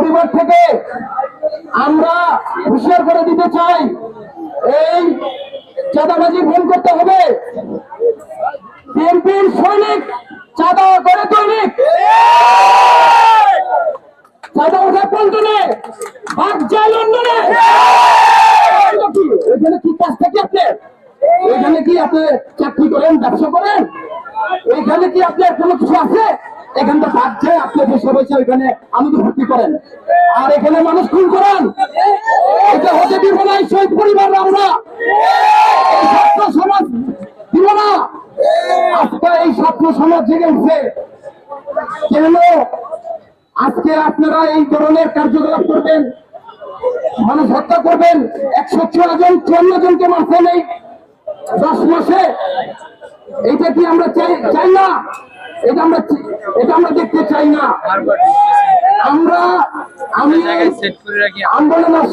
পরিবার থেকে আমরা হুঁশিয়ার করে দিতে চাই, এই চাঁদাবাজি বন্ধ করতে হবে। বিএনপির সৈনিক চাঁদা করে দৈনিক, চাঁদা ওঠা পল্টনে, বাদ যায় লন্ডনে। এখানে কি কাজ থাকে আপনার? এখানে কি আপনি চাকরি করেন, ব্যবসা করেন? এখানে কি আপনার কোনো কিছু আছে? এখানে তো বাদ যায় আপনি বসে বসে ওইখানে আমি তো ভর্তি করেন, আর এখানে মানুষ খুন করেন। এটা হতে দিব না, এই শহীদ পরিবার আমরা এই ছাত্র সমাজ দিব না। আজকে এই ছাত্র সমাজ জেগে উঠছে কেন? আজকে আপনারা এই ধরনের কার্যকলাপ করবেন, মানুষ হত্যা করবেন। 154 জনকে মারছেন এই 10 মাসে। এটা কি আমরা চাই না? এটা আমরা দেখতে চাই না। আমি আন্দোলন